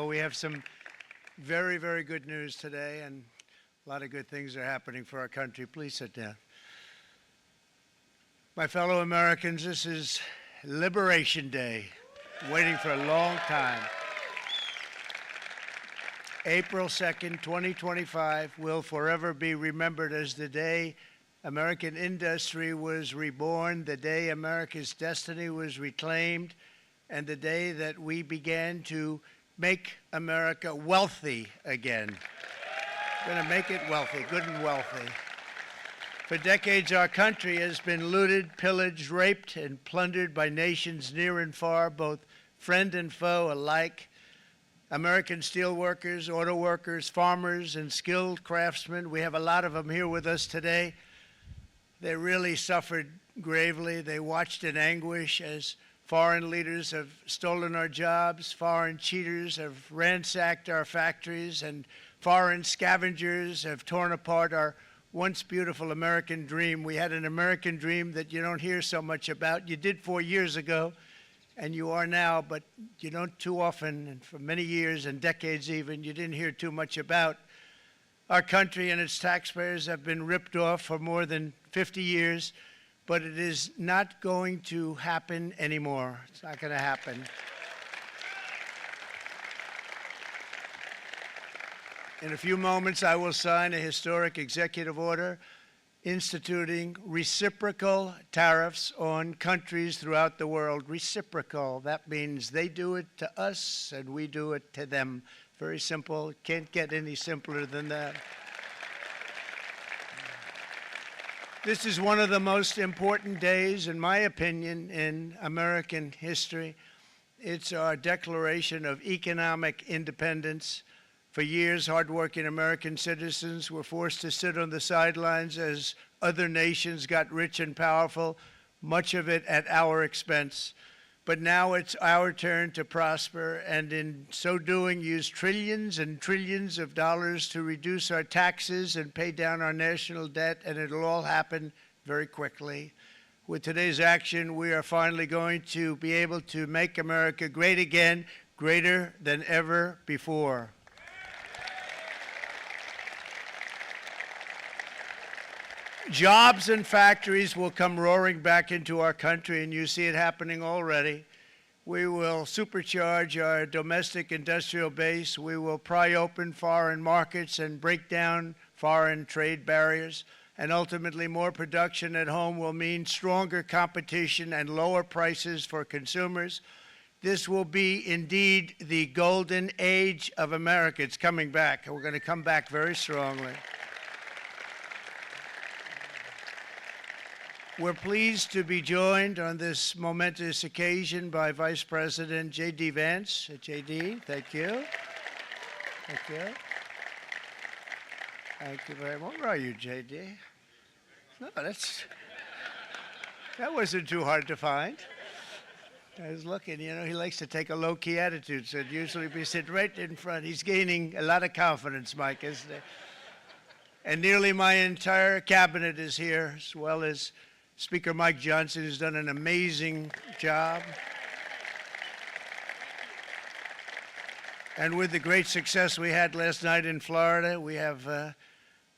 we have some very, very good news today, and a lot of good things are happening for our country. Please sit down. My fellow Americans, this is Liberation Day, waiting for a long time. April 2nd, 2025 will forever be remembered as the day American industry was reborn, the day America's destiny was reclaimed, and the day that we began to make America wealthy again. We're going to make it wealthy, good and wealthy. For decades, our country has been looted, pillaged, raped, and plundered by nations near and far, both friend and foe alike. American steel workers, auto workers, farmers, and skilled craftsmen, we have a lot of them here with us today. They really suffered gravely. They watched in anguish as foreign leaders have stolen our jobs, foreign cheaters have ransacked our factories, and foreign scavengers have torn apart our once beautiful American dream. We had an American dream that you don't hear so much about. You did 4 years ago, and you are now, but you don't too often, and for many years and decades even, you didn't hear too much about. Our country and its taxpayers have been ripped off for more than 50 years, but it is not going to happen anymore. It's not going to happen. In a few moments, I will sign a historic executive order instituting reciprocal tariffs on countries throughout the world. Reciprocal, that means they do it to us and we do it to them. Very simple, can't get any simpler than that. This is one of the most important days, in my opinion, in American history. It's our declaration of economic independence. For years, hardworking American citizens were forced to sit on the sidelines as other nations got rich and powerful, much of it at our expense. But now it's our turn to prosper, and in so doing, use trillions and trillions of dollars to reduce our taxes and pay down our national debt, and it'll all happen very quickly. With today's action, we are finally going to be able to make America great again, greater than ever before. Jobs and factories will come roaring back into our country, and you see it happening already. We will supercharge our domestic industrial base. We will pry open foreign markets and break down foreign trade barriers. And ultimately, more production at home will mean stronger competition and lower prices for consumers. This will be indeed the golden age of America. It's coming back, and we're going to come back very strongly. We're pleased to be joined on this momentous occasion by Vice President J.D. Vance. J.D., thank you. Thank you. Thank you very much. Where are you, J.D.? No, that wasn't too hard to find. I was looking, you know, he likes to take a low-key attitude, so it'd usually be sitting right in front. He's gaining a lot of confidence, Mike, isn't he? And nearly my entire cabinet is here, as well as Speaker Mike Johnson, who's done an amazing job. And with the great success we had last night in Florida, we have a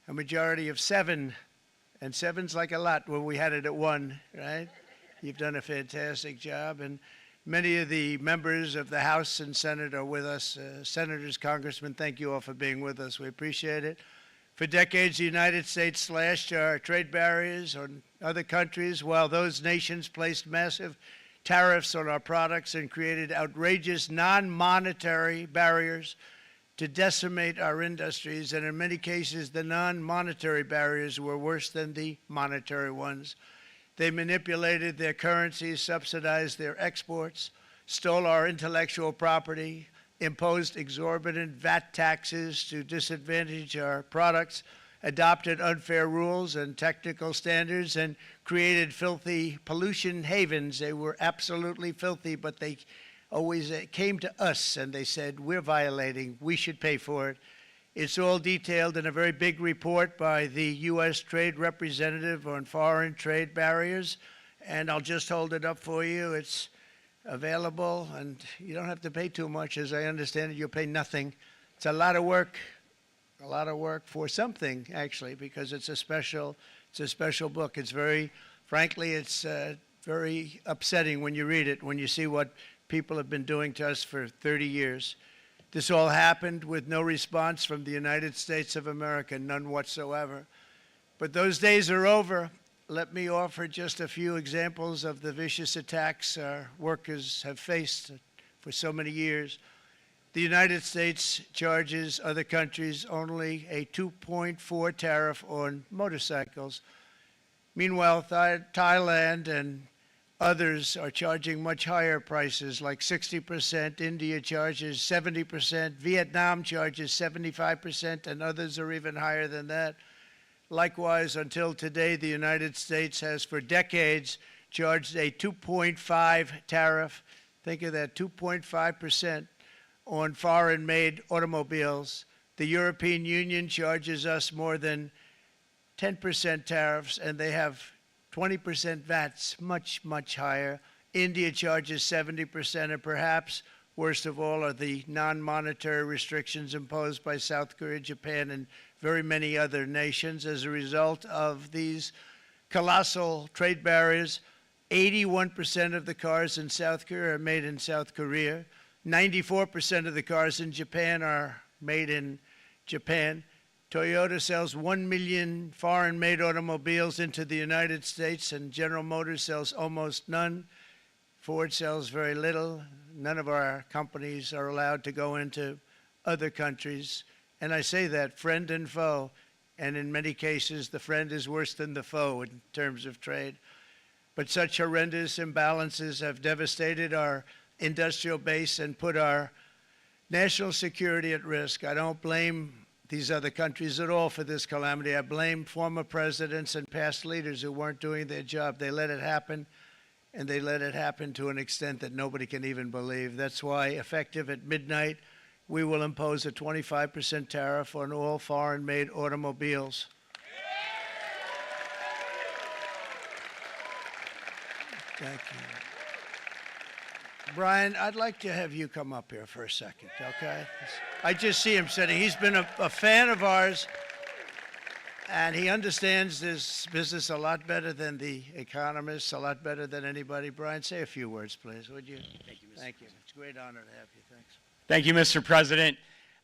majority of 7. And 7's like a lot when we had it at 1, right? You've done a fantastic job. And many of the members of the House and Senate are with us. Senators, Congressmen, thank you all for being with us. We appreciate it. For decades, the United States slashed our trade barriers on other countries, while those nations placed massive tariffs on our products and created outrageous non-monetary barriers to decimate our industries. And in many cases, the non-monetary barriers were worse than the monetary ones. They manipulated their currencies, subsidized their exports, stole our intellectual property, imposed exorbitant VAT taxes to disadvantage our products, adopted unfair rules and technical standards, and created filthy pollution havens. They were absolutely filthy, but they always came to us and they said, we're violating, we should pay for it. It's all detailed in a very big report by the U.S. Trade Representative on foreign trade barriers, and I'll just hold it up for you. It's available, and you don't have to pay too much. As I understand it, you'll pay nothing. It's a lot of work for something, actually, because it's a special book. It's frankly, it's very upsetting when you read it, when you see what people have been doing to us for 30 years. This all happened with no response from the United States of America, none whatsoever. But those days are over. Let me offer just a few examples of the vicious attacks our workers have faced for so many years. The United States charges other countries only a 2.4 tariff on motorcycles. Meanwhile, Thailand and others are charging much higher prices, like 60%. India charges 70%. Vietnam charges 75%, and others are even higher than that. Likewise, until today, the United States has for decades charged a 2.5 tariff. Think of that, 2.5% on foreign-made automobiles. The European Union charges us more than 10% tariffs, and they have 20% VATs, much, much higher. India charges 70%, and perhaps worst of all are the non-monetary restrictions imposed by South Korea, Japan, and very many other nations. As a result of these colossal trade barriers, 81% of the cars in South Korea are made in South Korea. 94% of the cars in Japan are made in Japan. Toyota sells 1 million foreign-made automobiles into the United States, and General Motors sells almost none. Ford sells very little. None of our companies are allowed to go into other countries. And I say that, friend and foe, and in many cases, the friend is worse than the foe in terms of trade. But such horrendous imbalances have devastated our industrial base and put our national security at risk. I don't blame these other countries at all for this calamity. I blame former presidents and past leaders who weren't doing their job. They let it happen, and they let it happen to an extent that nobody can even believe. That's why, effective at midnight, we will impose a 25% tariff on all foreign-made automobiles. Thank you. Brian, I'd like to have you come up here for a second, okay? I just see him sitting. He's been a fan of ours, and he understands this business a lot better than the economists, a lot better than anybody. Brian, say a few words, please, would you? Thank you, Mr. Thank you. President. It's a great honor to have you. Thanks. Thank you, Mr. President.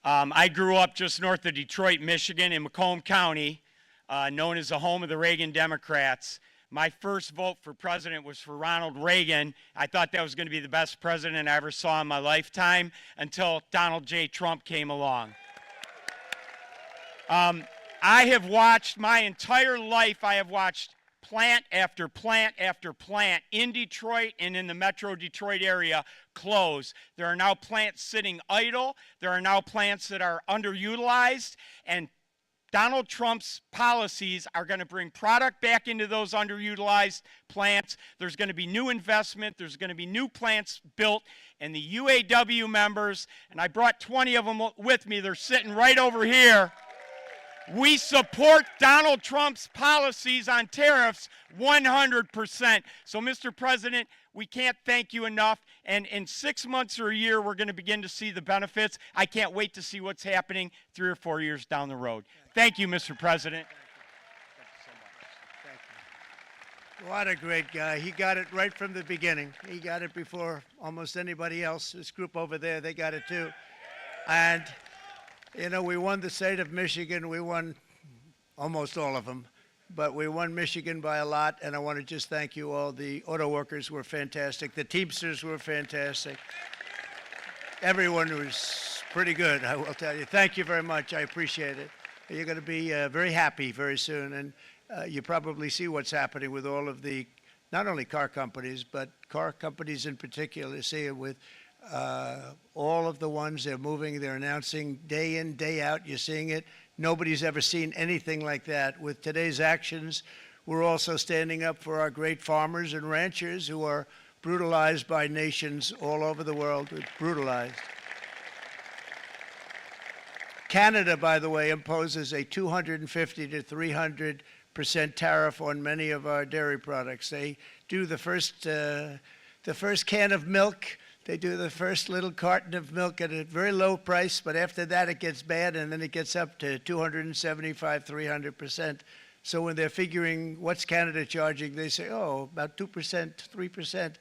I grew up just north of Detroit, Michigan, in Macomb County, known as the home of the Reagan Democrats. My first vote for president was for Ronald Reagan. I thought that was going to be the best president I ever saw in my lifetime until Donald J. Trump came along. I have watched my entire life, I have watched plant after plant after plant in Detroit and in the metro Detroit area close. There are now plants sitting idle. There are now plants that are underutilized, and Donald Trump's policies are going to bring product back into those underutilized plants. There's going to be new investment. There's going to be new plants built. And the UAW members, and I brought 20 of them with me, they're sitting right over here. We support Donald Trump's policies on tariffs 100%. So, Mr. President, we can't thank you enough. And in 6 months or a year, we're going to begin to see the benefits. I can't wait to see what's happening 3 or 4 years down the road. Thank you, Mr. President. Thank you so much. Thank you. What a great guy. He got it right from the beginning. He got it before almost anybody else. This group over there, they got it too. And, you know, we won the state of Michigan. We won almost all of them. But we won Michigan by a lot, and I want to just thank you all. The auto workers were fantastic. The Teamsters were fantastic. Everyone was pretty good, I will tell you. Thank you very much. I appreciate it. You're going to be very happy very soon, and you probably see what's happening with all of the, not only car companies, but car companies in particular. You see it with all of the ones they're moving, they're announcing day in, day out. You're seeing it. Nobody's ever seen anything like that. With today's actions, we're also standing up for our great farmers and ranchers who are brutalized by nations all over the world. Brutalized. Canada, by the way, imposes a 250 to 300% tariff on many of our dairy products. They do the the first can of milk, they do the first little carton of milk at a very low price, but after that it gets bad, and then it gets up to 275, 300%. So when they're figuring what's Canada charging, they say, oh, about 2%, 3%.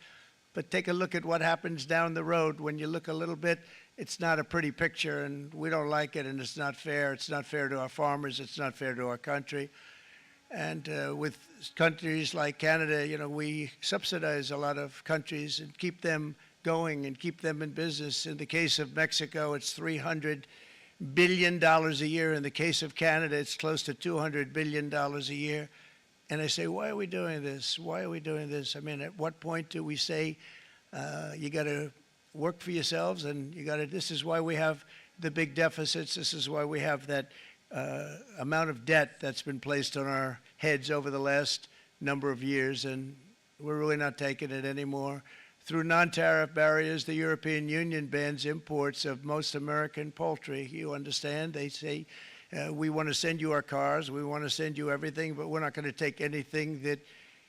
But take a look at what happens down the road. When you look a little bit, it's not a pretty picture, and we don't like it, and it's not fair. It's not fair to our farmers. It's not fair to our country. And with countries like Canada, you know, we subsidize a lot of countries and keep them going and keep them in business. In the case of Mexico, it's $300 billion a year. In the case of Canada, it's close to $200 billion a year. And I say, why are we doing this? Why are we doing this? I mean, at what point do we say, you got to work for yourselves, and you got to, this is why we have the big deficits. This is why we have that amount of debt that's been placed on our heads over the last number of years, and we're really not taking it anymore. Through non-tariff barriers, the European Union bans imports of most American poultry. You understand? They say, we want to send you our cars, we want to send you everything, but we're not going to take anything that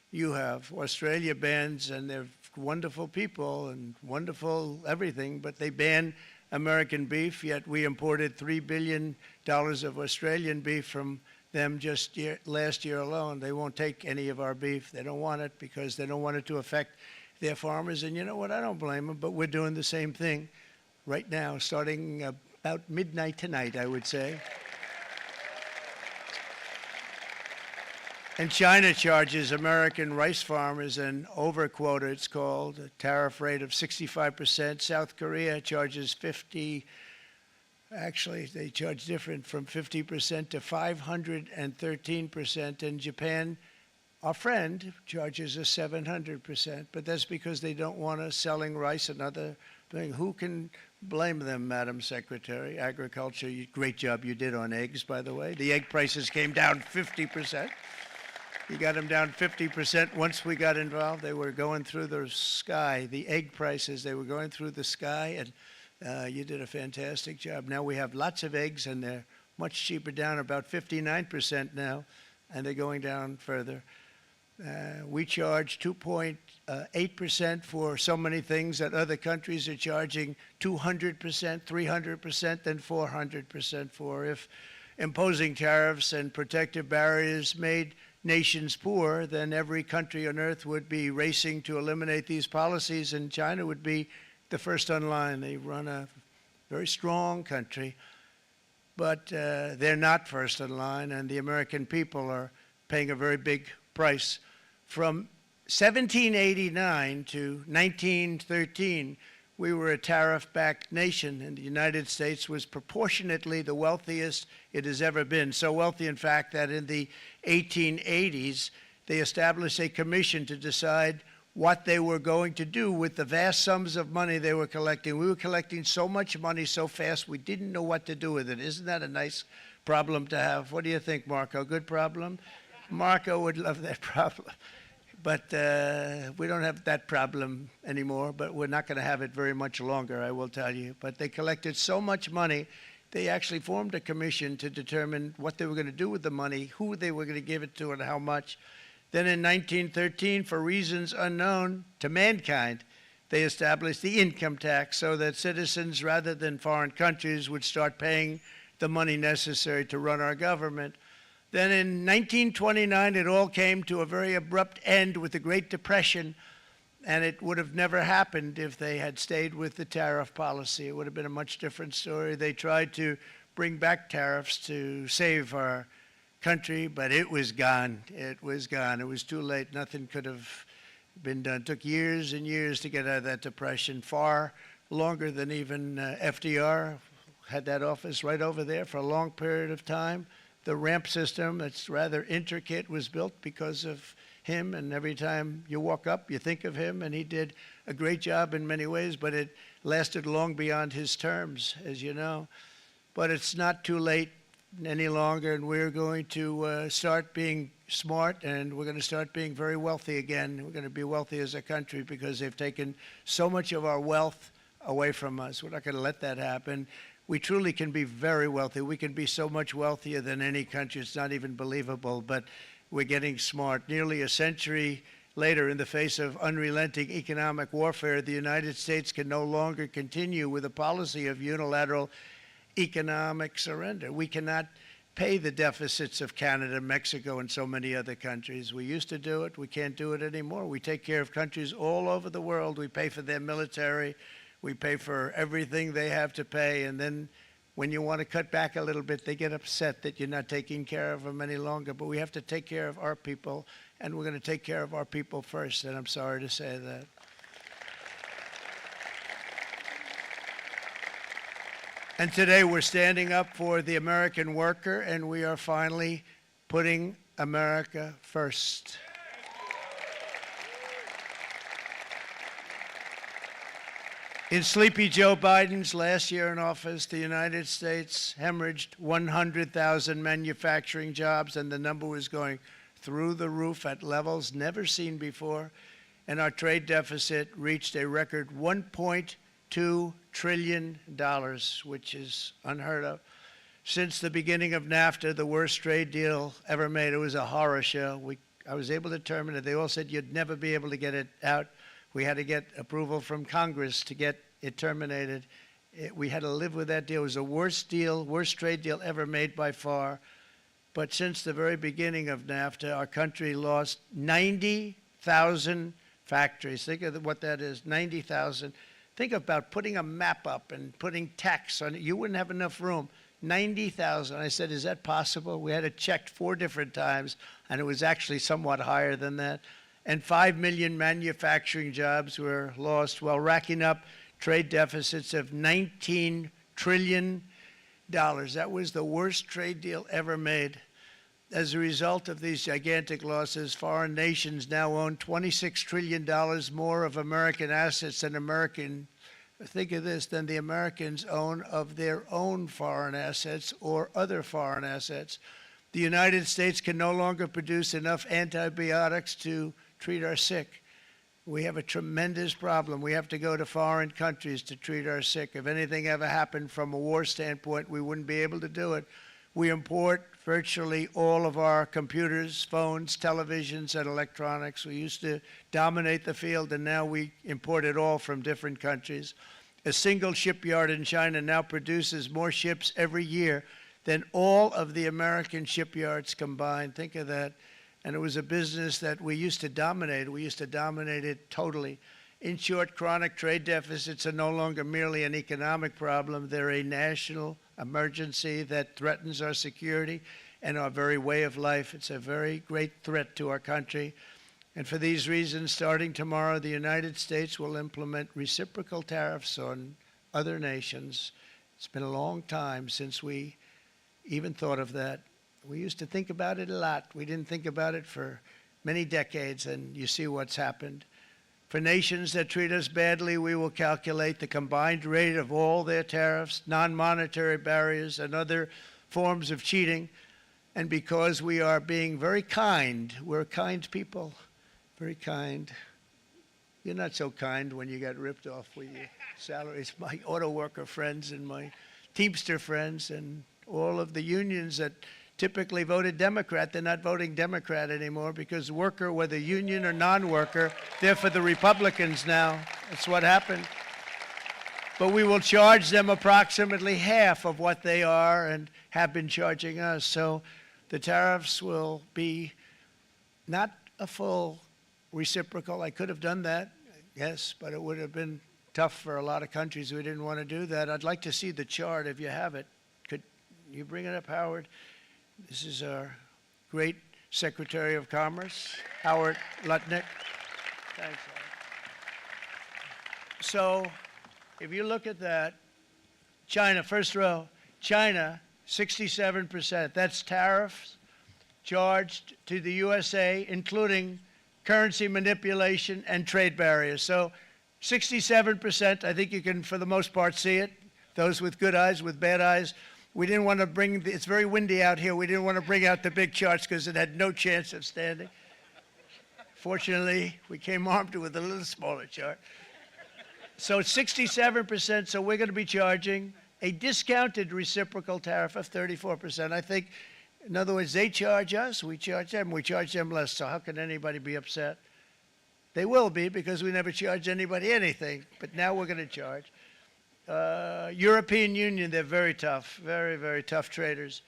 you have. Australia bans, and they're wonderful people and wonderful everything, but they ban American beef, yet we imported $3 billion of Australian beef from them just last year alone. They won't take any of our beef. They don't want it because they don't want it to affect their farmers. And you know what? I don't blame them, but we're doing the same thing right now, starting about midnight tonight, I would say. And China charges American rice farmers an overquota, it's called, a tariff rate of 65%. South Korea charges 50%. Actually, they charge different, from 50% to 513%. And Japan, our friend, charges us 700%. But that's because they don't want us selling rice and other things. Who can blame them, Madam Secretary? Agriculture, great job you did on eggs, by the way. The egg prices came down 50%. You got them down 50%. Once we got involved, they were going through the sky. The egg prices, they were going through the sky, and you did a fantastic job. Now we have lots of eggs, and they're much cheaper, down about 59% now, and they're going down further. We charge 2.8% for so many things that other countries are charging 200%, 300%, and 400% for. If imposing tariffs and protective barriers made nations poor, then every country on earth would be racing to eliminate these policies, and China would be the first on line. They run a very strong country, but they're not first in line, and the American people are paying a very big price. From 1789 to 1913, we were a tariff-backed nation, and the United States was proportionately the wealthiest it has ever been. So wealthy, in fact, that in the 1880s, they established a commission to decide what they were going to do with the vast sums of money they were collecting. We were collecting so much money so fast, we didn't know what to do with it. Isn't that a nice problem to have? What do you think, Marco? Good problem? Marco would love that problem. But we don't have that problem anymore, but we're not going to have it very much longer, I will tell you. But they collected so much money, they actually formed a commission to determine what they were going to do with the money, who they were going to give it to, and how much. Then in 1913, for reasons unknown to mankind, they established the income tax so that citizens, rather than foreign countries, would start paying the money necessary to run our government. Then in 1929, it all came to a very abrupt end with the Great Depression, and it would have never happened if they had stayed with the tariff policy. It would have been a much different story. They tried to bring back tariffs to save our country, but it was gone. It was gone. It was too late. Nothing could have been done. It took years and years to get out of that depression, far longer than even FDR had that office right over there for a long period of time. The ramp system, that's rather intricate, was built because of him, and every time you walk up, you think of him, and he did a great job in many ways, but it lasted long beyond his terms, as you know. But it's not too late any longer, and we're going to start being smart, and we're going to start being very wealthy again. We're going to be wealthy as a country because they've taken so much of our wealth away from us. We're not going to let that happen. We truly can be very wealthy. We can be so much wealthier than any country. It's not even believable, but we're getting smart. Nearly a century later, in the face of unrelenting economic warfare, the United States can no longer continue with a policy of unilateral economic surrender. We cannot pay the deficits of Canada, Mexico, and so many other countries. We used to do it. We can't do it anymore. We take care of countries all over the world. We pay for their military. We pay for everything they have to pay. And then when you want to cut back a little bit, they get upset that you're not taking care of them any longer. But we have to take care of our people, and we're going to take care of our people first. And I'm sorry to say that. And today we're standing up for the American worker, and we are finally putting America first. In Sleepy Joe Biden's last year in office, the United States hemorrhaged 100,000 manufacturing jobs, and the number was going through the roof at levels never seen before. And our trade deficit reached a record $1.2 trillion, which is unheard of. Since the beginning of NAFTA, the worst trade deal ever made. It was a horror show. I was able to terminate it. They all said you'd never be able to get it out. We had to get approval from Congress to get it terminated. We had to live with that deal. It was the worst deal, worst trade deal ever made by far. But since the very beginning of NAFTA, our country lost 90,000 factories. Think of what that is, 90,000. Think about putting a map up and putting tax on it. You wouldn't have enough room. 90,000. I said, is that possible? We had it checked 4 different times, and it was actually somewhat higher than that. And 5 million manufacturing jobs were lost while racking up trade deficits of $19 trillion. That was the worst trade deal ever made. As a result of these gigantic losses, foreign nations now own $26 trillion more of American assets than think of this, than the Americans own of their own foreign assets or other foreign assets. The United States can no longer produce enough antibiotics to treat our sick. We have a tremendous problem. We have to go to foreign countries to treat our sick. If anything ever happened from a war standpoint, we wouldn't be able to do it. We import virtually all of our computers, phones, televisions, and electronics. We used to dominate the field, and now we import it all from different countries. A single shipyard in China now produces more ships every year than all of the American shipyards combined. Think of that. And it was a business that we used to dominate. We used to dominate it totally. In short, chronic trade deficits are no longer merely an economic problem. They're a national emergency that threatens our security and our very way of life. It's a very great threat to our country. And for these reasons, starting tomorrow, the United States will implement reciprocal tariffs on other nations. It's been a long time since we even thought of that. We used to think about it a lot. We didn't think about it for many decades, and you see what's happened. For nations that treat us badly, we will calculate the combined rate of all their tariffs, non-monetary barriers, and other forms of cheating. And because we are being very kind, we're kind people, very kind. You're not so kind when you got ripped off with your salaries. My auto worker friends and my Teamster friends and all of the unions that typically voted Democrat, they're not voting Democrat anymore because worker, whether union or non-worker, they're for the Republicans now. That's what happened. But we will charge them approximately half of what they are and have been charging us. So the tariffs will be not a full reciprocal. I could have done that, yes, but it would have been tough for a lot of countries who didn't want to do that. I'd like to see the chart if you have it. Could you bring it up, Howard? This is our great Secretary of Commerce, Howard Lutnick. Thanks, Howard. So if you look at that, China, first row, China, 67%. That's tariffs charged to the USA, including currency manipulation and trade barriers. So 67%, I think you can, for the most part, see it. Those with good eyes, with bad eyes. We didn't want to bring, it's very windy out here. We didn't want to bring out the big charts because it had no chance of standing. Fortunately, we came armed with a little smaller chart. So it's 67%, so we're going to be charging a discounted reciprocal tariff of 34%. I think, in other words, they charge us, we charge them less. So how can anybody be upset? They will be because we never charge anybody anything, but now we're going to charge. European Union, they're very tough, very, very tough traders.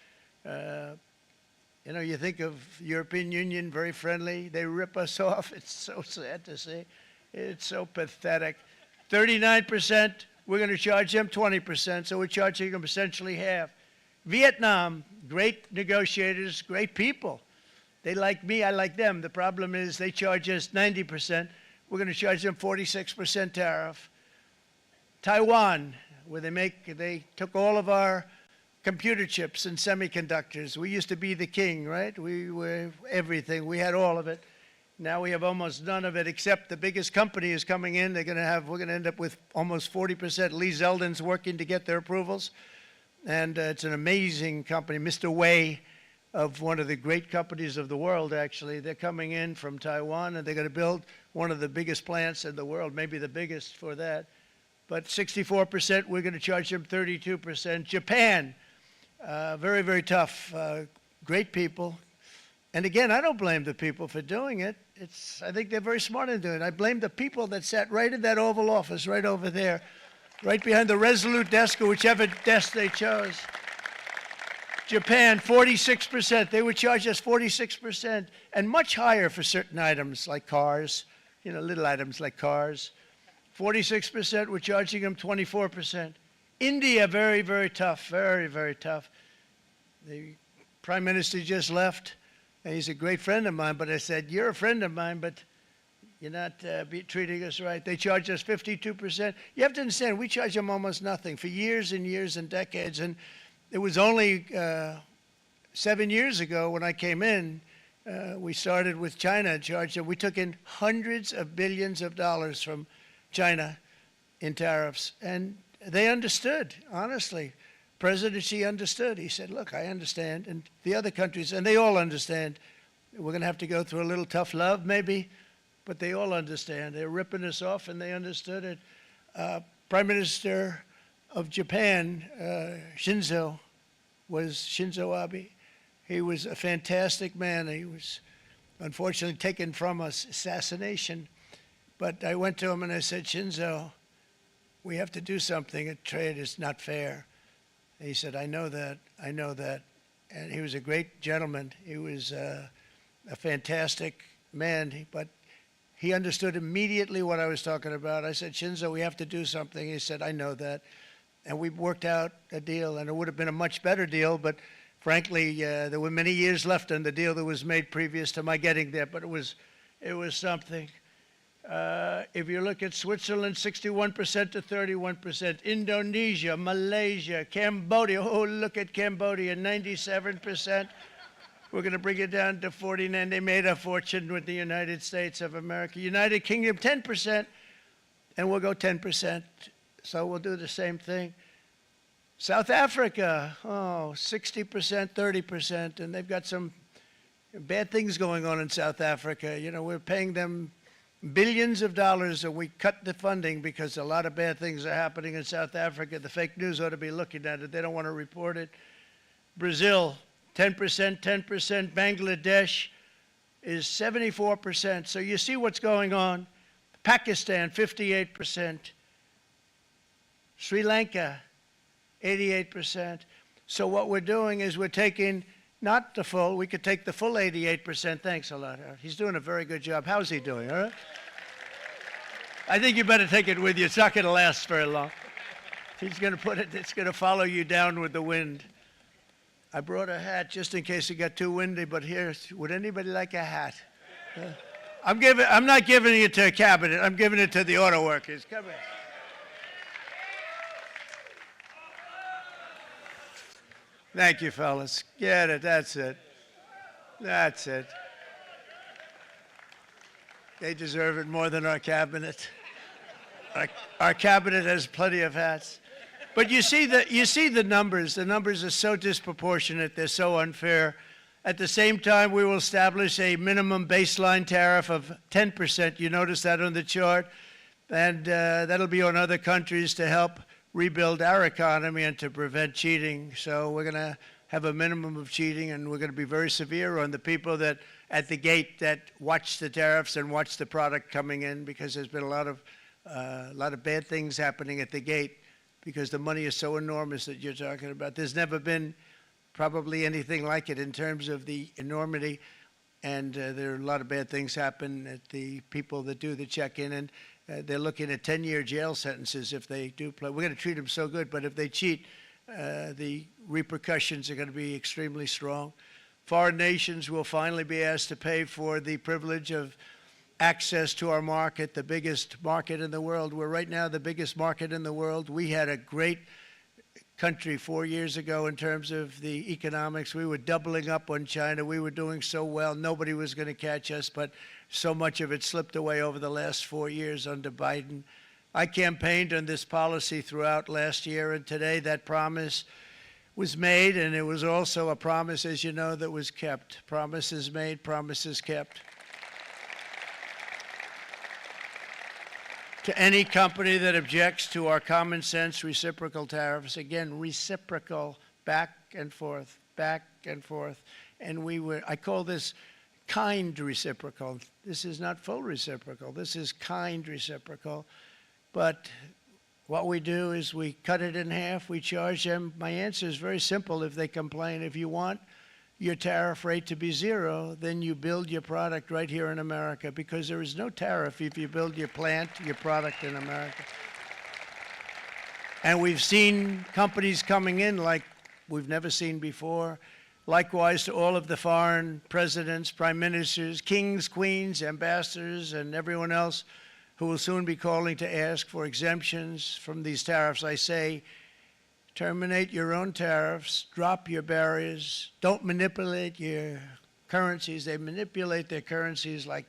You know, you think of European Union, very friendly. They rip us off. It's so sad to see. It's so pathetic. 39%, we're going to charge them 20%, so we're charging them essentially half. Vietnam, great negotiators, great people. They like me, I like them. The problem is they charge us 90%. We're going to charge them 46% tariff. Taiwan, where they took all of our computer chips and semiconductors. We used to be the king, right? We were everything. We had all of it. Now we have almost none of it, except the biggest company is coming in. We're going to end up with almost 40%. Lee Zeldin's working to get their approvals. And it's an amazing company. Mr. Wei, of one of the great companies of the world, actually. They're coming in from Taiwan, and they're going to build one of the biggest plants in the world, maybe the biggest for that. But 64%, we're going to charge them 32%. Japan, very, very tough, great people. And again, I don't blame the people for doing it. I think they're very smart in doing it. I blame the people that sat right in that Oval Office, right over there, right behind the Resolute desk or whichever desk they chose. Japan, 46%. They would charge us 46%, and much higher for certain items like cars, you know, little items like cars. 46%, we're charging them 24%. India, very, very tough, very, very tough. The Prime Minister just left, and he's a great friend of mine, but I said, you're a friend of mine, but you're not treating us right. They charge us 52%. You have to understand, we charge them almost nothing for years and years and decades, and it was only 7 years ago when I came in, we started with China and charged them. We took in hundreds of billions of dollars from China in tariffs, and they understood, honestly. President Xi understood. He said, look, I understand, and the other countries, and they all understand. We're going to have to go through a little tough love, maybe, but they all understand. They're ripping us off, and they understood it. Prime Minister of Japan, Shinzo Abe. He was a fantastic man. He was unfortunately taken from us, assassination. But I went to him and I said, Shinzo, we have to do something. Trade is not fair. And he said, I know that, I know that. And he was a great gentleman. He was a fantastic man, but he understood immediately what I was talking about. I said, Shinzo, we have to do something. He said, I know that. And we worked out a deal, and it would have been a much better deal, but frankly, there were many years left on the deal that was made previous to my getting there, but it was something. If you look at Switzerland, 61% to 31%. Indonesia, Malaysia, Cambodia. Oh, look at Cambodia, 97%. We're going to bring it down to 49. They made a fortune with the United States of America. United Kingdom, 10%, and we'll go 10%. So we'll do the same thing. South Africa, 60%, 30%, and they've got some bad things going on in South Africa. You know, we're paying them billions of dollars, and we cut the funding because a lot of bad things are happening in South Africa. The fake news ought to be looking at it. They don't want to report it. Brazil, 10%, 10%. Bangladesh is 74%. So you see what's going on. Pakistan, 58%. Sri Lanka, 88%. So what we're doing is we're taking not the full, we could take the full 88%. Thanks a lot. He's doing a very good job. How's he doing, all right? I think you better take it with you. It's not going to last very long. He's going to put it, it's going to follow you down with the wind. I brought a hat just in case it got too windy, but here, would anybody like a hat? I'm not giving it to a cabinet. I'm giving it to the auto workers. Come here. Thank you, fellas. Get it. That's it. That's it. They deserve it more than our cabinet. Our cabinet has plenty of hats. But you see the numbers. The numbers are so disproportionate. They're so unfair. At the same time, we will establish a minimum baseline tariff of 10%. You notice that on the chart. And that'll be on other countries to help rebuild our economy and to prevent cheating. So we're going to have a minimum of cheating, and we're going to be very severe on the people that at the gate that watch the tariffs and watch the product coming in, because there's been a lot of bad things happening at the gate because the money is so enormous that you're talking about. There's never been probably anything like it in terms of the enormity, and there are a lot of bad things happen at the people that do the check-in, and they're looking at 10-year jail sentences if they do play. We're going to treat them so good, but if they cheat, the repercussions are going to be extremely strong. Foreign nations will finally be asked to pay for the privilege of access to our market, the biggest market in the world. We're right now the biggest market in the world. We had a great country 4 years ago in terms of the economics. We were doubling up on China. We were doing so well. Nobody was going to catch us, but so much of it slipped away over the last 4 years under Biden. I campaigned on this policy throughout last year, and today that promise was made, and it was also a promise, as you know, that was kept. Promises made, promises kept. To any company that objects to our common sense reciprocal tariffs, again, reciprocal, back and forth, back and forth. And I call this kind reciprocal. This is not full reciprocal. This is kind reciprocal. But what we do is we cut it in half. We charge them. My answer is very simple if they complain. If you want your tariff rate to be zero, then you build your product right here in America, because there is no tariff if you build your plant, your product in America. And we've seen companies coming in like we've never seen before. Likewise to all of the foreign presidents, prime ministers, kings, queens, ambassadors, and everyone else who will soon be calling to ask for exemptions from these tariffs. I say, terminate your own tariffs, drop your barriers, don't manipulate your currencies. They manipulate their currencies like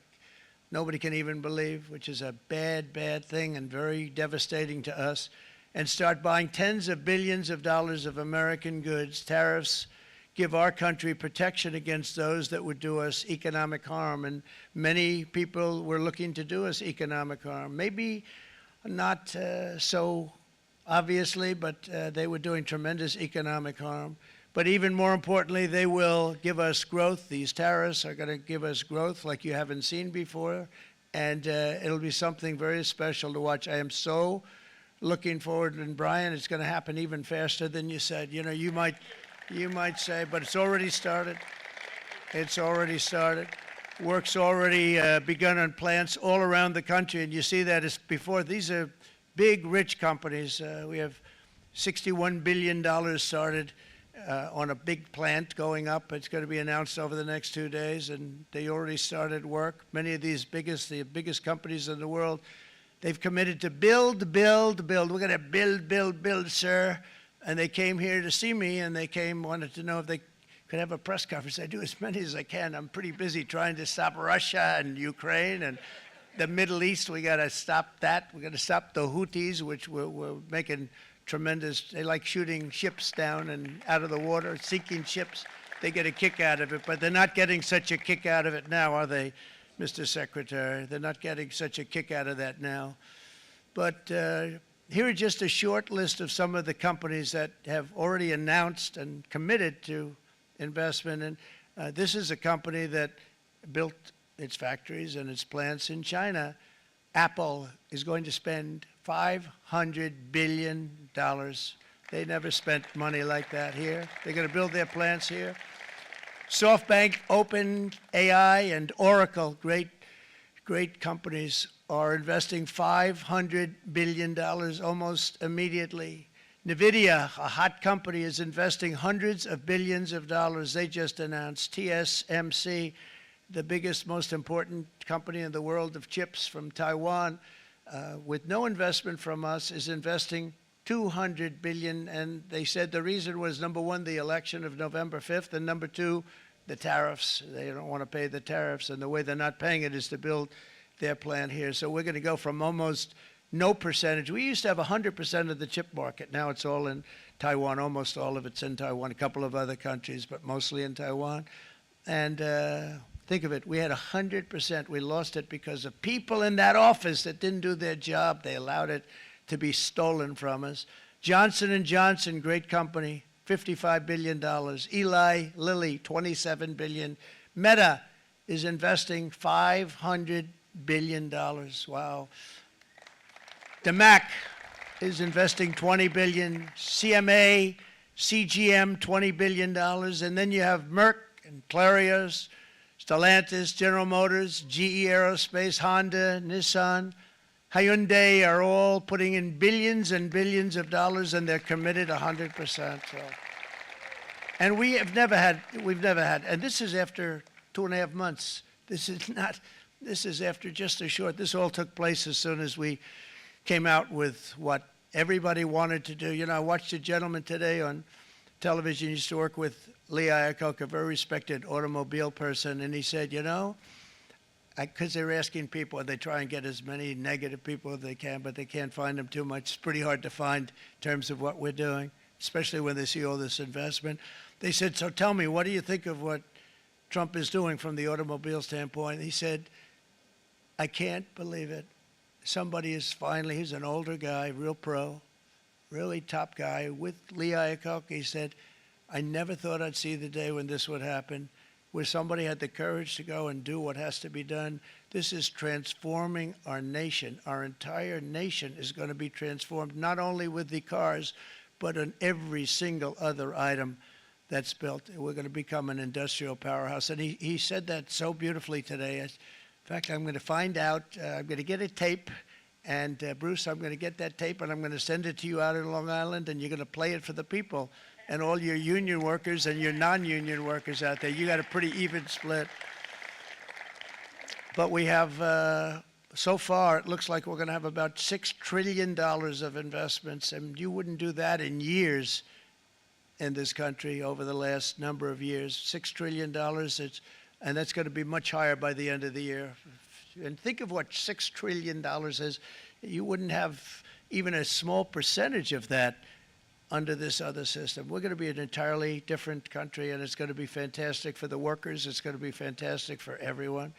nobody can even believe, which is a bad, bad thing and very devastating to us. And start buying tens of billions of dollars of American goods. Tariffs give our country protection against those that would do us economic harm. And many people were looking to do us economic harm. Maybe not so obviously, but they were doing tremendous economic harm. But even more importantly, they will give us growth. These tariffs are going to give us growth like you haven't seen before, and it'll be something very special to watch. I am so looking forward, and Brian, it's going to happen even faster than you said. You know, you might say, but it's already started. It's already started. Work's already begun on plants all around the country, and you see that as before. These are big, rich companies. We have $61 billion started on a big plant going up. It's going to be announced over the next 2 days, and they already started work. Many of these the biggest companies in the world, they've committed to build, build, build. We're going to build, build, build, sir. And they came here to see me, and they wanted to know if they could have a press conference. I do as many as I can. I'm pretty busy trying to stop Russia and Ukraine and the Middle East. We got to stop that. We got to stop the Houthis, which we're making tremendous. They like shooting ships down and out of the water, sinking ships. They get a kick out of it, but they're not getting such a kick out of it now, are they, Mr. Secretary? They're not getting such a kick out of that now. But here are just a short list of some of the companies that have already announced and committed to investment. And this is a company that built its factories and its plants in China. Apple is going to spend $500 billion. They never spent money like that here. They're going to build their plants here. SoftBank, OpenAI, and Oracle, great companies, are investing $500 billion almost immediately. NVIDIA, a hot company, is investing hundreds of billions of dollars. They just announced. TSMC, the biggest, most important company in the world of chips from Taiwan, with no investment from us, is investing $200 billion. And they said the reason was, number one, the election of November 5th, and number two, the tariffs. They don't want to pay the tariffs, and the way they're not paying it is to build their plant here. So we're going to go from almost no percentage. We used to have 100% of the chip market. Now it's all in Taiwan. Almost all of it's in Taiwan. A couple of other countries, but mostly in Taiwan. And think of it. We had 100%. We lost it because of people in that office that didn't do their job. They allowed it to be stolen from us. Johnson & Johnson, great company, $55 billion. Eli Lilly, $27 billion. Meta is investing $500 billion. Wow. DeMac is investing $20 billion. CMA, CGM, $20 billion. And then you have Merck and Clarios, Stellantis, General Motors, GE Aerospace, Honda, Nissan, Hyundai are all putting in billions and billions of dollars, and they're committed 100%. So. And we've never had, and this is after 2.5 months. This is after just a short, this all took place as soon as we came out with what everybody wanted to do. You know, I watched a gentleman today on television, he used to work with Lee Iacocca, a very respected automobile person, and he said, you know, because they're asking people, they try and get as many negative people as they can, but they can't find them too much. It's pretty hard to find in terms of what we're doing, especially when they see all this investment. They said, so tell me, what do you think of what Trump is doing from the automobile standpoint? He said, I can't believe it. Somebody is finally, he's an older guy, real pro, really top guy, with Lee Iacocca. He said, I never thought I'd see the day when this would happen, where somebody had the courage to go and do what has to be done. This is transforming our nation. Our entire nation is going to be transformed, not only with the cars, but on every single other item that's built. We're going to become an industrial powerhouse. And he said that so beautifully today. In fact, I'm going to find out, I'm going to get a tape, and Bruce, I'm going to get that tape, and I'm going to send it to you out in Long Island, and you're going to play it for the people. And all your union workers and your non-union workers out there, you got a pretty even split. But we have, so far, it looks like we're going to have about $6 trillion of investments, and you wouldn't do that in years in this country over the last number of years. $6 trillion, and that's going to be much higher by the end of the year. And think of what $6 trillion is. You wouldn't have even a small percentage of that under this other system. We're going to be an entirely different country, and it's going to be fantastic for the workers. It's going to be fantastic for everyone.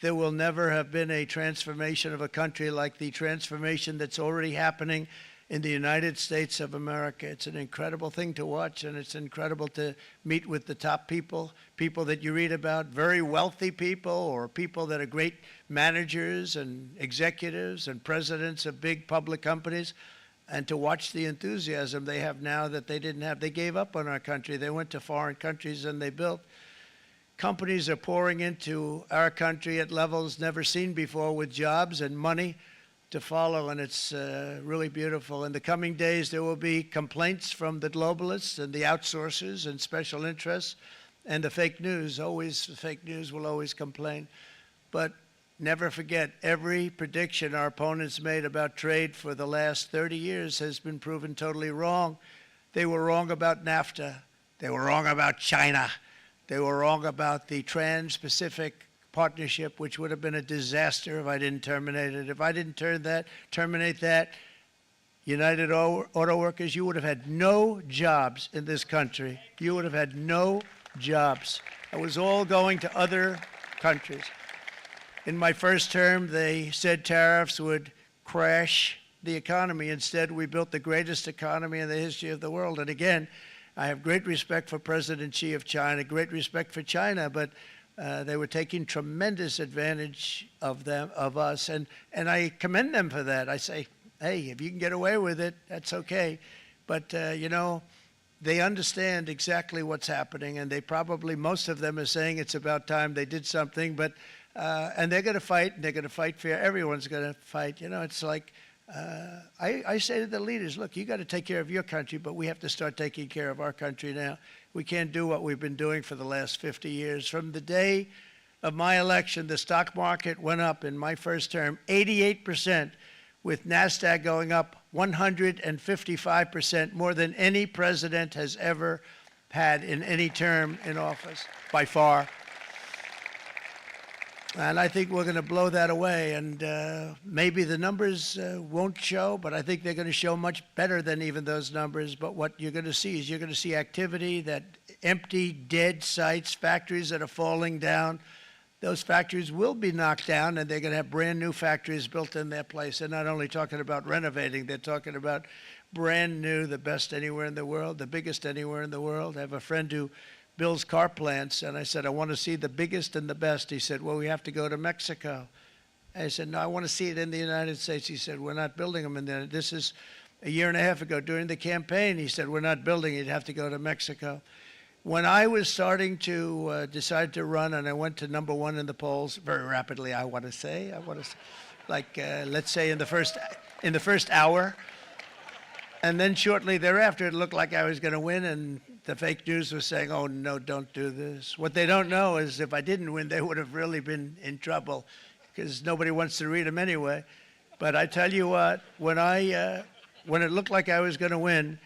There will never have been a transformation of a country like the transformation that's already happening in the United States of America. It's an incredible thing to watch, and it's incredible to meet with the top people, people that you read about, very wealthy people, or people that are great managers and executives and presidents of big public companies. And to watch the enthusiasm they have now that they didn't have. They gave up on our country. They went to foreign countries and they built. Companies are pouring into our country at levels never seen before, with jobs and money to follow, and it's really beautiful. In the coming days, there will be complaints from the globalists and the outsourcers and special interests and the fake news. Always, the fake news will always complain. But never forget, every prediction our opponents made about trade for the last 30 years has been proven totally wrong. They were wrong about NAFTA. They were wrong about China. They were wrong about the Trans-Pacific Partnership, which would have been a disaster if I didn't terminate it. If I didn't terminate that, United Auto Workers, you would have had no jobs in this country. You would have had no jobs. It was all going to other countries. In my first term, they said tariffs would crash the economy. Instead, we built the greatest economy in the history of the world. And again, I have great respect for President Xi of China, great respect for China, but they were taking tremendous advantage of us, and I commend them for that. I say, hey, if you can get away with it, that's okay. But, you know, they understand exactly what's happening, and they probably, most of them are saying it's about time they did something, but and they're going to fight, and they're going to fight fair. Everyone's going to fight. You know, it's like, I say to the leaders, look, you got to take care of your country, but we have to start taking care of our country now. We can't do what we've been doing for the last 50 years. From the day of my election, the stock market went up in my first term 88%, with NASDAQ going up 155%, more than any president has ever had in any term in office, by far. And I think we're going to blow that away. And maybe the numbers won't show, but I think they're going to show much better than even those numbers. But what you're going to see is you're going to see activity, that empty, dead sites, factories that are falling down. Those factories will be knocked down, and they're going to have brand new factories built in their place. They're not only talking about renovating, they're talking about brand new, the best anywhere in the world, the biggest anywhere in the world. I have a friend who builds car plants, and I said, I want to see the biggest and the best. He said, well, we have to go to Mexico. I said, no, I want to see it in the United States. He said, we're not building them in there. This is a year and a half ago during the campaign. He said, we're not building it. You'd have to go to Mexico. When I was starting to decide to run, and I went to number one in the polls very rapidly, I want to say, like let's say in the first hour, and then shortly thereafter, it looked like I was going to win, and the fake news was saying, oh no, don't do this. What they don't know is if I didn't win, they would have really been in trouble, because nobody wants to read them anyway. But I tell you what, when it looked like I was going to win,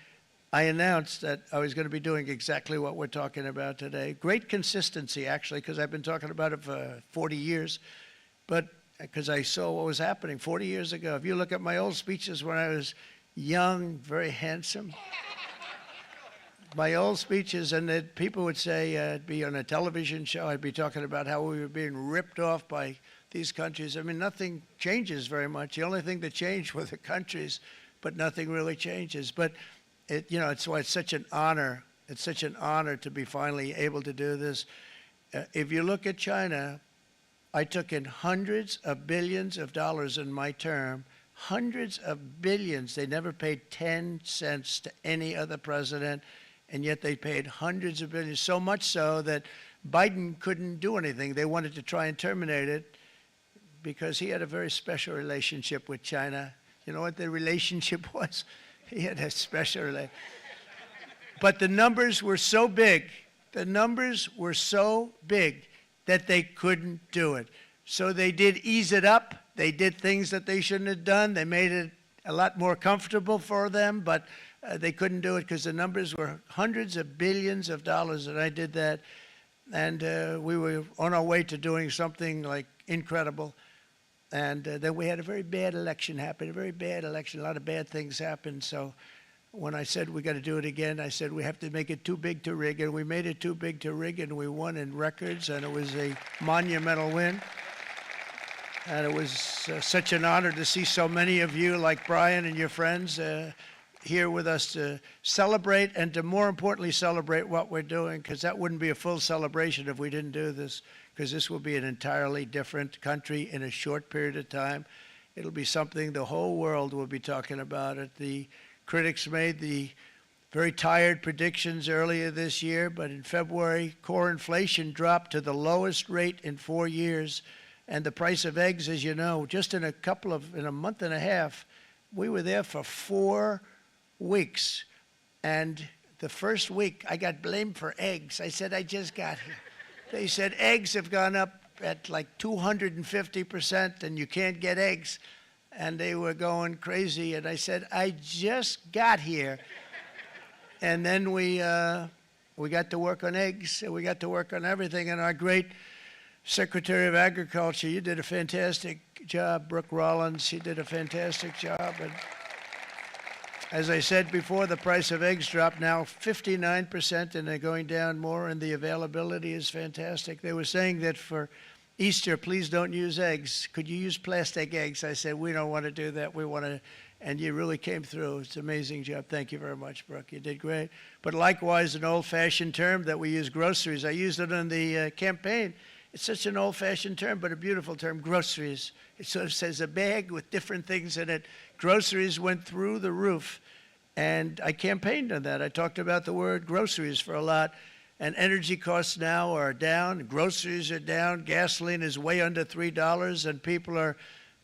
I announced that I was going to be doing exactly what we're talking about today. Great consistency, actually, because I've been talking about it for 40 years, but because I saw what was happening 40 years ago. If you look at my old speeches when I was young, very handsome, my old speeches, and that people would say, I'd be on a television show, I'd be talking about how we were being ripped off by these countries. I mean, nothing changes very much. The only thing that changed were the countries, but nothing really changes. But it's why it's such an honor. It's such an honor to be finally able to do this. If you look at China, I took in hundreds of billions of dollars in my term, hundreds of billions. They never paid 10 cents to any other president, and yet they paid hundreds of billions, so much so that Biden couldn't do anything. They wanted to try and terminate it because he had a very special relationship with China. You know what the relationship was? He had a special relationship. But the numbers were so big, that they couldn't do it. So they did ease it up. They did things that they shouldn't have done. They made it a lot more comfortable for them, but they couldn't do it because the numbers were hundreds of billions of dollars, and I did that. And we were on our way to doing something like incredible. And then we had a very bad election happen, a very bad election. A lot of bad things happened. So when I said we got to do it again, I said we have to make it too big to rig. And we made it too big to rig, and we won in records, and it was a monumental win. And it was such an honor to see so many of you, like Brian and your friends, here with us to celebrate, and to more importantly celebrate what we're doing, because that wouldn't be a full celebration if we didn't do this, because this will be an entirely different country in a short period of time. It'll be something the whole world will be talking about it. The critics made the very tired predictions earlier this year, but in February, core inflation dropped to the lowest rate in 4 years, and the price of eggs, as you know, just in a month and a half, we were there for 4 weeks, and the first week I got blamed for eggs. I said, I just got here. They said eggs have gone up at like 250% and you can't get eggs, and they were going crazy, and I said, I just got here. And then we got to work on eggs, and we got to work on everything, and our great Secretary of Agriculture, you did a fantastic job, Brooke Rollins, she did a fantastic job. And as I said before, the price of eggs dropped now 59%, and they're going down more, and the availability is fantastic. They were saying that for Easter, please don't use eggs. Could you use plastic eggs? I said, we don't want to do that. We want to, and you really came through. It's an amazing job. Thank you very much, Brooke. You did great. But likewise, an old-fashioned term that we use, groceries. I used it in the campaign. It's such an old-fashioned term, but a beautiful term, groceries. It sort of says a bag with different things in it. Groceries went through the roof, and I campaigned on that. I talked about the word groceries for a lot, and energy costs now are down. Groceries are down. Gasoline is way under $3, and people are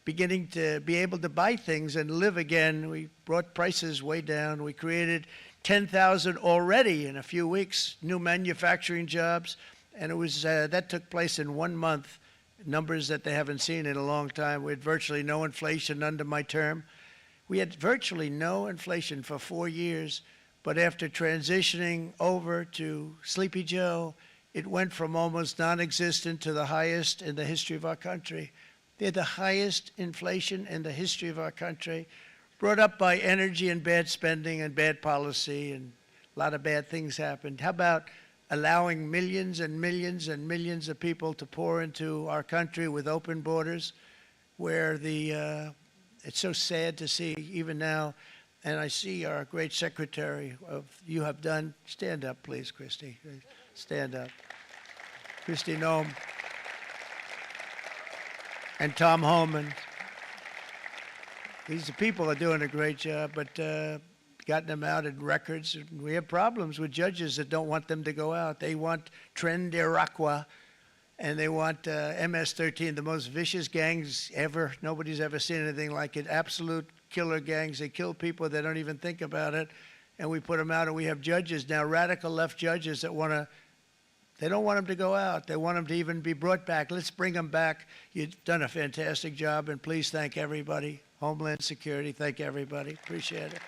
beginning to be able to buy things and live again. We brought prices way down. We created 10,000 already in a few weeks, new manufacturing jobs. And it was that took place in 1 month, numbers that they haven't seen in a long time. We had virtually no inflation under my term. We had virtually no inflation for 4 years, but after transitioning over to Sleepy Joe, it went from almost non-existent to the highest in the history of our country. They had the highest inflation in the history of our country, brought up by energy and bad spending and bad policy, and a lot of bad things happened. How about allowing millions and millions and millions of people to pour into our country with open borders, where it's so sad to see even now And I see our great secretary of you have done. Stand up, please, Christy. Stand up. Christy Nome and Tom Holman. These people are doing a great job, but gotten them out in records. We have problems with judges that don't want them to go out. They want Tren de Aragua, and they want MS-13, the most vicious gangs ever. Nobody's ever seen anything like it. Absolute killer gangs. They kill people. They don't even think about it. And we put them out, and we have judges now, radical left judges that want to, they don't want them to go out. They want them to even be brought back. Let's bring them back. You've done a fantastic job, and please thank everybody. Homeland Security, thank everybody. Appreciate it.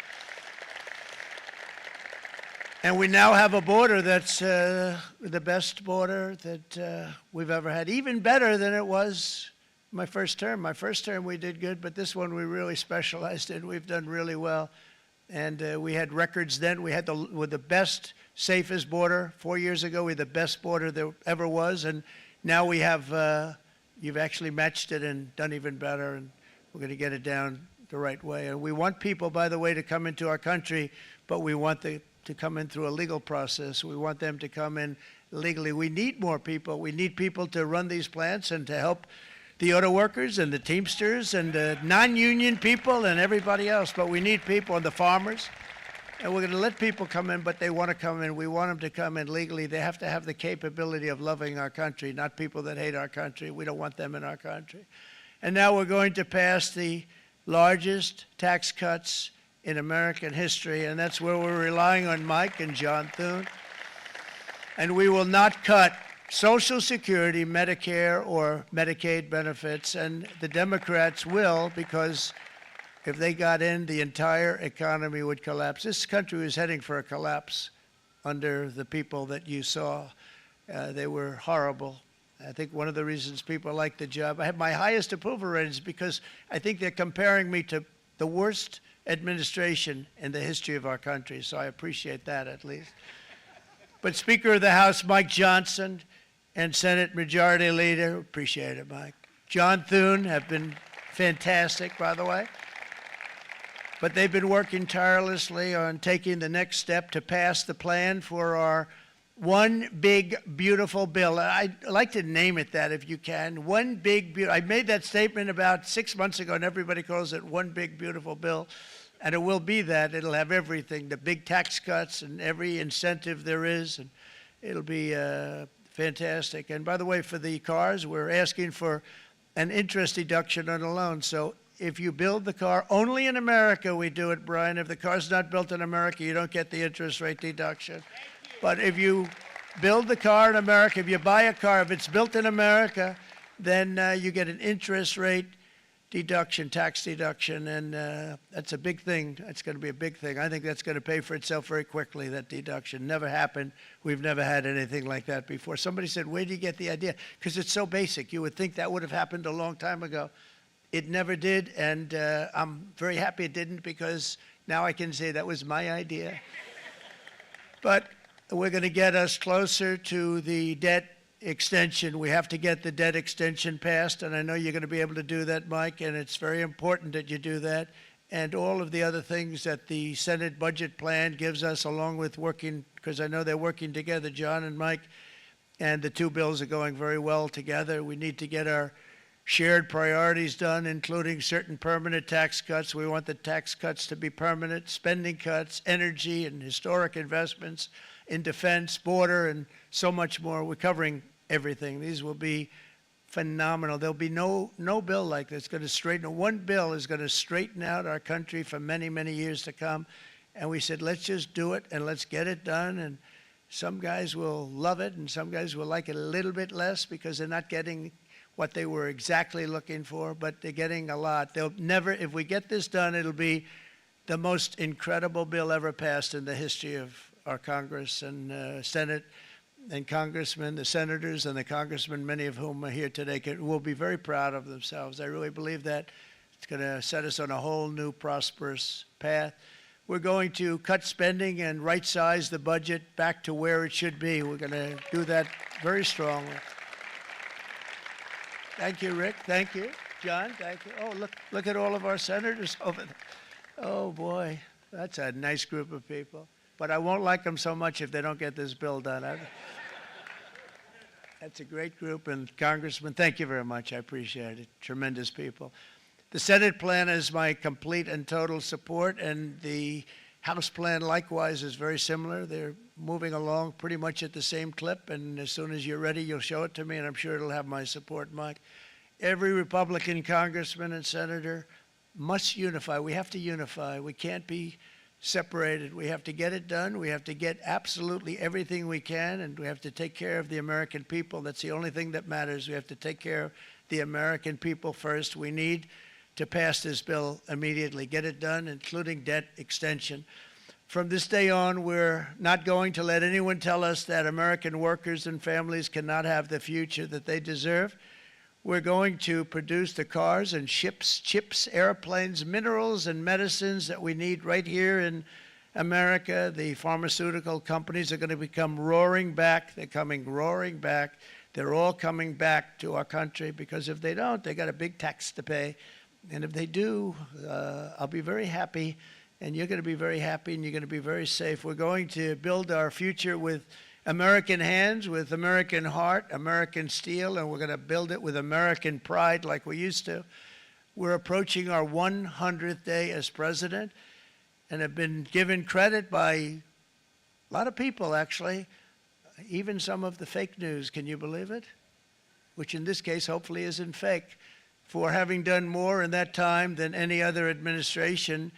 And we now have a border that's the best border that we've ever had, even better than it was my first term. My first term we did good, but this one we really specialized in. We've done really well. And we had records then. We had the best, safest border. 4 years ago, we had the best border there ever was. And now we have, you've actually matched it and done even better. And we're going to get it down the right way. And we want people, by the way, to come into our country, but we want to come in through a legal process. We want them to come in legally. We need more people. We need people to run these plants and to help the auto workers and the Teamsters and the non-union people and everybody else. But we need people and the farmers. And we're going to let people come in, but they want to come in. We want them to come in legally. They have to have the capability of loving our country, not people that hate our country. We don't want them in our country. And now we're going to pass the largest tax cuts in American history, and that's where we're relying on Mike and John Thune. And we will not cut Social Security, Medicare, or Medicaid benefits, and the Democrats will, because if they got in, the entire economy would collapse. This country was heading for a collapse under the people that you saw. They were horrible. I think one of the reasons people like the job, I have my highest approval ratings because I think they're comparing me to the worst administration in the history of our country, so I appreciate that at least. But Speaker of the House Mike Johnson and Senate Majority Leader, appreciate it, Mike, John Thune have been fantastic, by the way. But they've been working tirelessly on taking the next step to pass the plan for our one big, beautiful bill. I'd like to name it that if you can. One big, beautiful. I made that statement about 6 months ago, and everybody calls it one big, beautiful bill. And it will be that. It'll have everything, the big tax cuts and every incentive there is. And it'll be fantastic. And by the way, for the cars, we're asking for an interest deduction on a loan. So if you build the car, only in America we do it, Brian. If the car's not built in America, you don't get the interest rate deduction. But if you build the car in America, if you buy a car, if it's built in America, then you get an interest rate deduction, tax deduction, and that's a big thing. That's going to be a big thing. I think that's going to pay for itself very quickly, that deduction. Never happened. We've never had anything like that before. Somebody said, where do you get the idea? Because it's so basic. You would think that would have happened a long time ago. It never did, and I'm very happy it didn't because now I can say that was my idea. But we're going to get us closer to the debt extension. We have to get the debt extension passed, and I know you're going to be able to do that, Mike, and it's very important that you do that. And all of the other things that the Senate budget plan gives us, along with working, because I know they're working together, John and Mike, and the two bills are going very well together. We need to get our shared priorities done, including certain permanent tax cuts. We want the tax cuts to be permanent, spending cuts, energy and historic investments in defense, border, and so much more. We're covering everything. These will be phenomenal. There'll be no bill like this going to straighten. One bill is going to straighten out our country for many, many years to come. And we said, let's just do it and let's get it done. And some guys will love it and some guys will like it a little bit less because they're not getting what they were exactly looking for, but they're getting a lot. They'll never, if we get this done, it'll be the most incredible bill ever passed in the history of our Congress and Senate and congressmen, the senators and the congressmen, many of whom are here today, will be very proud of themselves. I really believe that. It's going to set us on a whole new prosperous path. We're going to cut spending and right-size the budget back to where it should be. We're going to do that very strongly. Thank you, Rick. Thank you. John, thank you. Oh, look at all of our senators over there. Oh, boy. That's a nice group of people. But I won't like them so much if they don't get this bill done. That's a great group, and Congressman, thank you very much. I appreciate it. Tremendous people. The Senate plan has my complete and total support, and the House plan likewise is very similar. They're moving along pretty much at the same clip, and as soon as you're ready, you'll show it to me, and I'm sure it'll have my support, Mike. Every Republican congressman and senator must unify. We have to unify. We can't be separated. We have to get it done. We have to get absolutely everything we can, and we have to take care of the American people. That's the only thing that matters. We have to take care of the American people first. We need to pass this bill immediately, get it done, including debt extension. From this day on, we're not going to let anyone tell us that American workers and families cannot have the future that they deserve. We're going to produce the cars and ships, chips, airplanes, minerals, and medicines that we need right here in America. The pharmaceutical companies are going to become roaring back. They're coming roaring back. They're all coming back to our country because if they don't, they got a big tax to pay. And if they do, I'll be very happy, and you're going to be very happy, and you're going to be very safe. We're going to build our future with American hands, with American heart, American steel, and we're going to build it with American pride like we used to. We're approaching our 100th day as president and have been given credit by a lot of people, actually, even some of the fake news. Can you believe it? Which in this case hopefully isn't fake, for having done more in that time than any other administration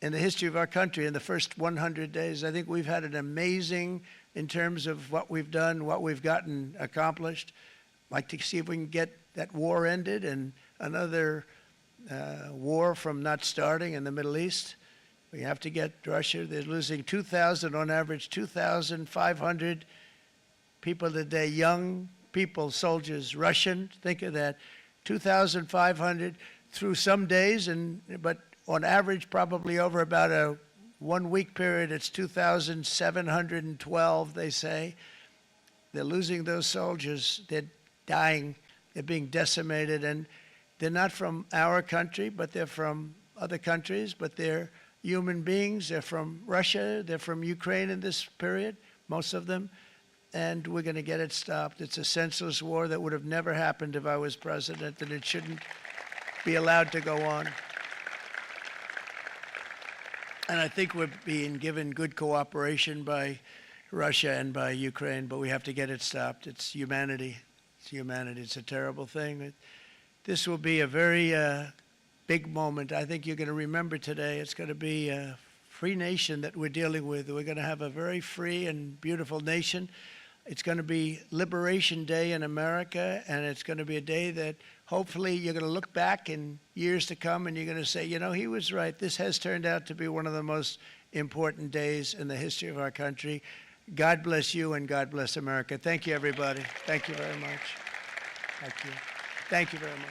in the history of our country in the first 100 days. I think we've had an amazing in terms of what we've done, what we've gotten accomplished. I'd like to see if we can get that war ended and another war from not starting in the Middle East. We have to get Russia. They're losing 2,000 on average, 2,500 people a day, young people, soldiers, Russian. Think of that, 2,500 through some days, but on average, probably over about a 1 week period, it's 2,712, they say. They're losing those soldiers. They're dying. They're being decimated. And they're not from our country, but they're from other countries. But they're human beings. They're from Russia. They're from Ukraine in this period, most of them. And we're going to get it stopped. It's a senseless war that would have never happened if I was president, and it shouldn't be allowed to go on. And I think we're being given good cooperation by Russia and by Ukraine, but we have to get it stopped. It's humanity. It's humanity. It's a terrible thing. This will be a very big moment. I think you're going to remember today. It's going to be a free nation that we're dealing with. We're going to have a very free and beautiful nation. It's going to be Liberation Day in America, and it's going to be a day that hopefully you're going to look back in years to come and you're going to say, you know, he was right. This has turned out to be one of the most important days in the history of our country. God bless you and God bless America. Thank you, everybody. Thank you very much. Thank you. Thank you very much.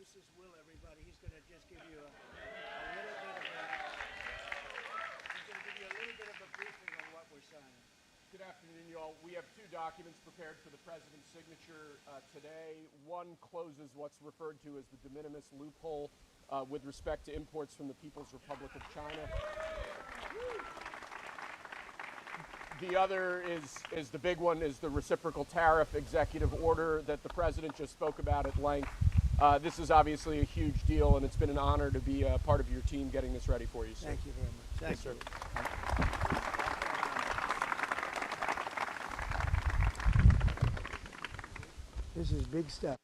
This is Will, everybody. He's going to just give you a little bit of a briefing on what we're signing. Good afternoon, you all. We have two documents prepared for the president's signature today. One closes what's referred to as the de minimis loophole with respect to imports from the People's Republic of China. The other is the big one, is the reciprocal tariff executive order that the president just spoke about at length. This is obviously a huge deal, and it's been an honor to be a part of your team getting this ready for you, sir. Thank you very much. Thank you. This is big stuff.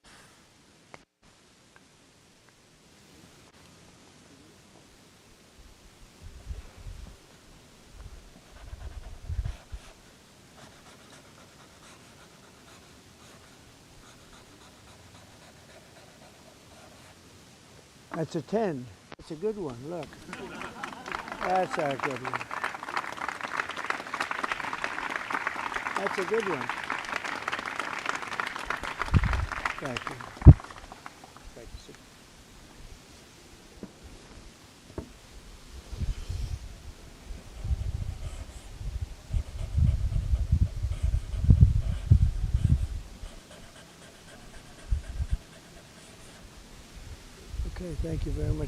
That's a 10. That's a good one. Look. That's a good one. That's a good one. Thank you. Thank you, sir. Okay, thank you very much.